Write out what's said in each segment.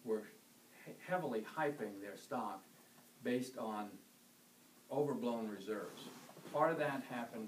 were heavily hyping their stock based on overblown reserves. Part of that happened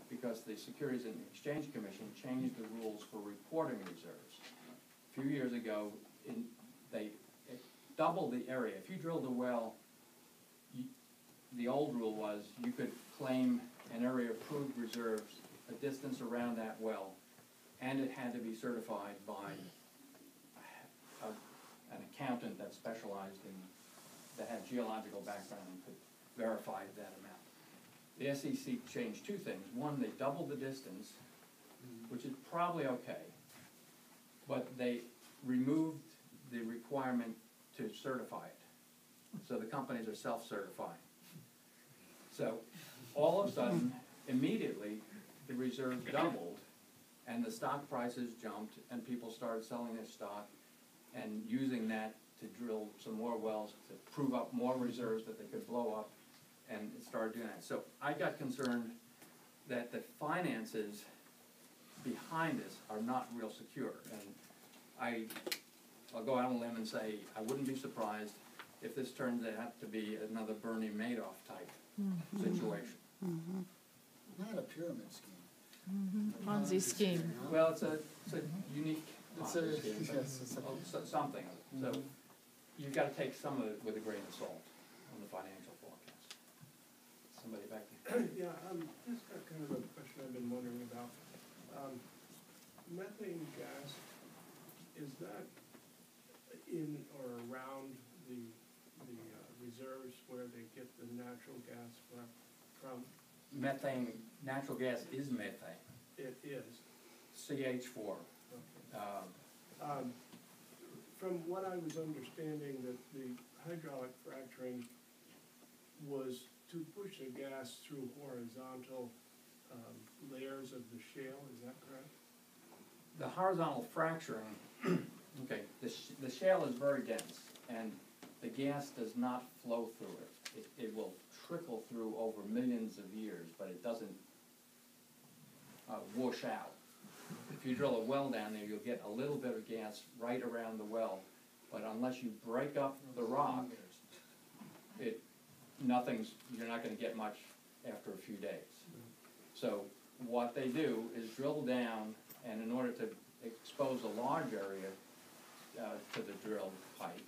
because the Securities and Exchange Commission changed the rules for reporting reserves. A few years ago, they doubled the area. If you drilled a well, the old rule was you could claim an area of proved reserves a distance around that well, and it had to be certified by an accountant that specialized in, that had geological background and could verify that amount. The SEC changed two things. One, they doubled the distance, which is probably okay, but they removed the requirement to certify it. So the companies are self-certifying. So all of a sudden, immediately, the reserves doubled, and the stock prices jumped, and people started selling their stock and using that to drill some more wells to prove up more reserves that they could blow up, and started doing that. So I got concerned that the finances behind this are not real secure, and I'll go out on a limb and say I wouldn't be surprised if this turns out to be another Bernie Madoff type situation. Not a pyramid scheme. Ponzi scheme. Well, it's a unique Ponzi scheme, but yes, it's something. So you've got to take some of it with a grain of salt on the financial forecast. Somebody back there? Yeah, just got kind of a question I've been wondering about. Methane gas, is that in or around the reserves where they get the natural gas from? Methane, natural gas is methane. It is. CH4. Okay. From what I was understanding, that the hydraulic fracturing was to push the gas through horizontal layers of the shale, is that correct? The horizontal fracturing, okay, the shale is very dense, and the gas does not flow through it. It will trickle through over millions of years, but it doesn't whoosh out. If you drill a well down there, you'll get a little bit of gas right around the well, but unless you break up the rock, you're not going to get much after a few days. So what they do is drill down, and in order to expose a large area to the drilled pipe,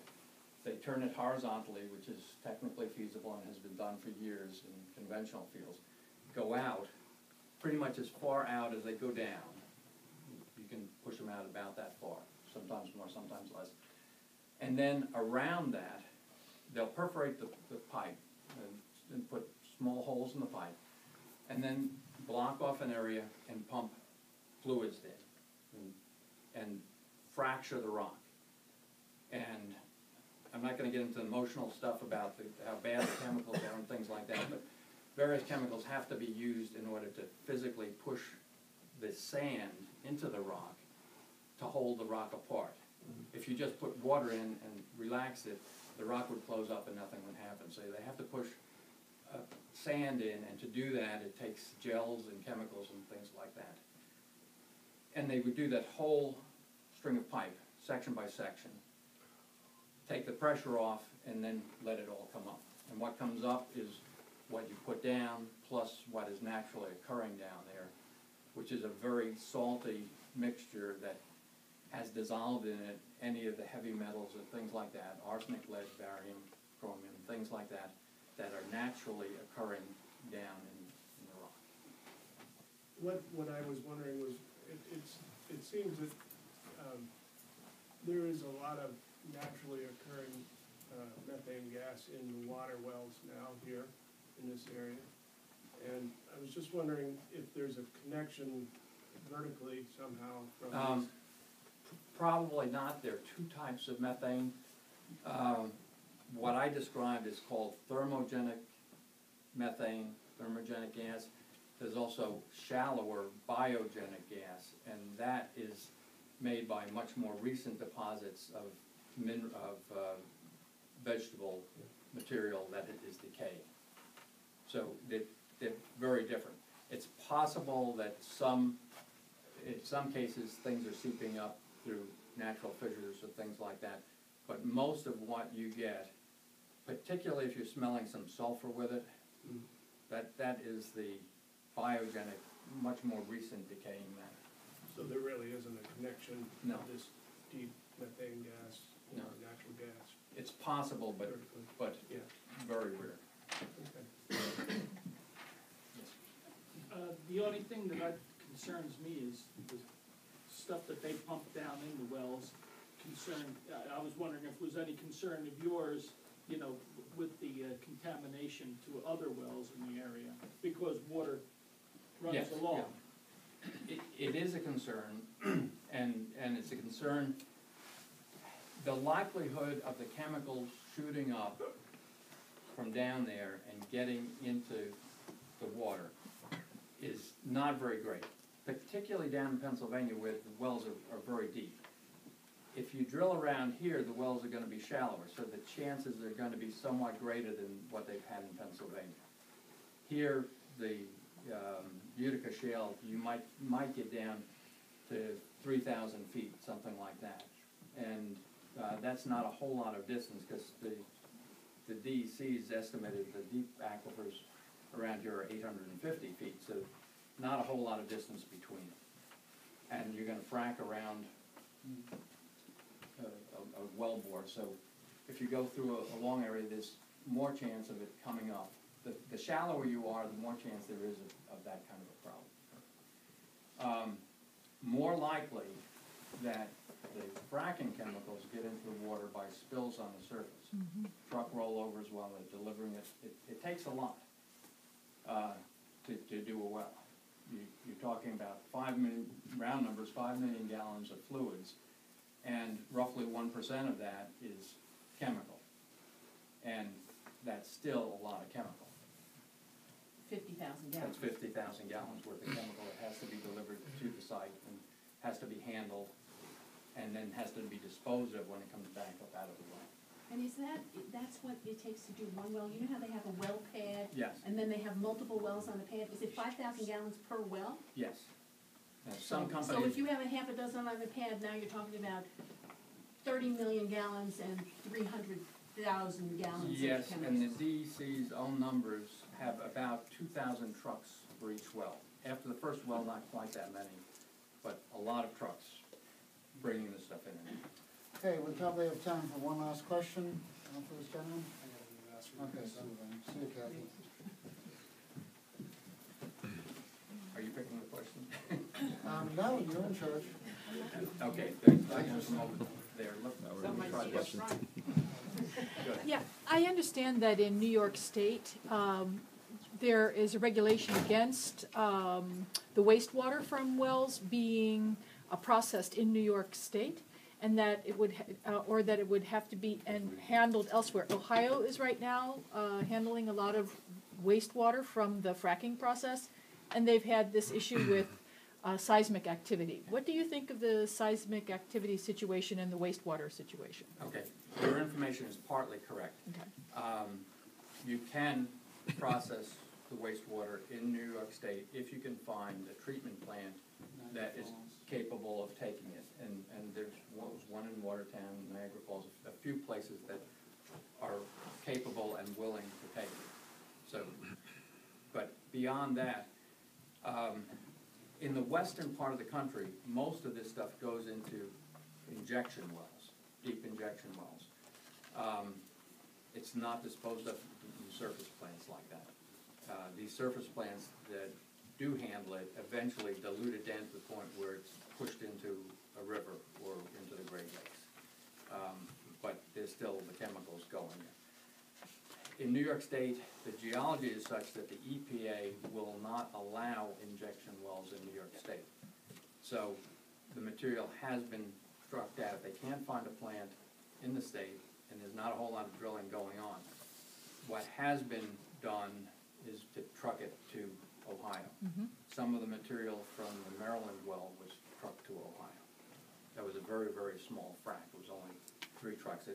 they turn it horizontally, which is technically feasible and has been done for years in conventional fields. Go out, pretty much as far out as they go down. You can push them out about that far, sometimes more, sometimes less. And then around that, they'll perforate the pipe and put small holes in the pipe, and then block off an area and pump fluids in and fracture the rock. And I'm not going to get into emotional stuff about how bad the chemicals are and things like that, but various chemicals have to be used in order to physically push the sand into the rock to hold the rock apart. If you just put water in and relax it, the rock would close up and nothing would happen. So they have to push sand in, and to do that it takes gels and chemicals and things like that. And they would do that whole string of pipe, section by section, take the pressure off, and then let it all come up. And what comes up is what you put down plus what is naturally occurring down there, which is a very salty mixture that has dissolved in it any of the heavy metals and things like that, arsenic, lead, barium, chromium, things like that, that are naturally occurring down in the rock. What I was wondering was, it seems that there is a lot of naturally occurring methane gas in the water wells now here in this area. And I was just wondering if there's a connection vertically somehow from these. Probably not. There are two types of methane. What I described is called thermogenic methane, thermogenic gas. There's also shallower biogenic gas, and that is made by much more recent deposits of vegetable material that is decaying. So they're very different. It's possible that in some cases things are seeping up through natural fissures or things like that, But most of what you get, particularly if you're smelling some sulfur with it, that is the biogenic, much more recent decaying matter. So there really isn't a connection No. of this deep methane gas or No. natural gas? It's possible, but Yeah, very rare. okay. The only thing that concerns me is the stuff that they pump down in the wells. I was wondering if there was any concern of yours, you know, with the contamination to other wells in the area, because water runs Yes, along. yeah. It is a concern, and it's a concern. The likelihood of the chemicals shooting up from down there and getting into the water is not very great, particularly down in Pennsylvania where the wells are very deep. If you drill around here, the wells are gonna be shallower, so the chances are gonna be somewhat greater than what they've had in Pennsylvania. Here, the Utica Shale, you might get down to 3,000 feet, something like that. And that's not a whole lot of distance, because the DEC's estimated the deep aquifers around here are 850 feet, so not a whole lot of distance between them. And you're gonna frack around a well bore, so if you go through a long area, there's more chance of it coming up. The shallower you are, the more chance there is of that kind of a problem. More likely that the fracking chemicals get into the water by spills on the surface. Truck rollovers while they're delivering it. It takes a lot to do a well. You're talking about 5 million, round numbers, 5 million gallons of fluids, and roughly 1% of that is chemical. And that's still a lot of chemical. 50,000 gallons. That's 50,000 gallons worth of chemical that has to be delivered to the site and has to be handled and then has to be disposed of when it comes back up out of the well. And that's what it takes to do one well? You know how they have a well pad? Yes, And then they have multiple wells on the pad? Is it 5,000 gallons per well? yes. Now, some So companies, if you have a half a dozen on the pad, now you're talking about 30 million gallons and 300,000 gallons of yes, chemicals. and the DEC's own numbers have about 2,000 trucks for each well. After the first well, not quite that many, but a lot of trucks bringing the stuff in and out. Okay, we probably have time for one last question for this gentleman. Okay, see you, Kathy. Are you picking the question? No, you're in charge. Okay, good. I can come over there. Let me try this. Good. Yeah, I understand that in New York State, there is a regulation against the wastewater from wells being processed in New York State, and that it would, or that it would have to be handled elsewhere. Ohio is right now handling a lot of wastewater from the fracking process, and they've had this issue with seismic activity. What do you think of the seismic activity situation and the wastewater situation? Okay, your information is partly correct. Okay. You can process the wastewater in New York State if you can find a treatment plant that is capable of taking it. And there's one in Watertown, Niagara Falls, a few places that are capable and willing to take it. So, but beyond that, in the western part of the country, most of this stuff goes into injection wells, deep injection wells. It's not disposed of in surface plants like that. These surface plants that do handle it eventually dilute it down to the point where it's pushed into a river or into the Great Lakes. But there's still the chemicals going there. In New York State, the geology is such that the EPA will not allow injection wells in New York State. So the material has been struck out. They can't find a plant in the state, and there's not a whole lot of drilling going on. What has been done is to truck it to Ohio. Some of the material from the Maryland well was trucked to Ohio. That was a very, very small frac. It was only 3 trucks.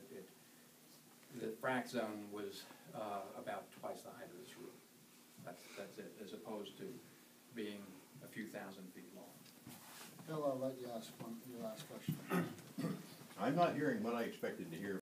The frac zone was about twice the height of this room. That's it, as opposed to being a few thousand feet long. Bill, I'll let you ask your last question. I'm not hearing what I expected to hear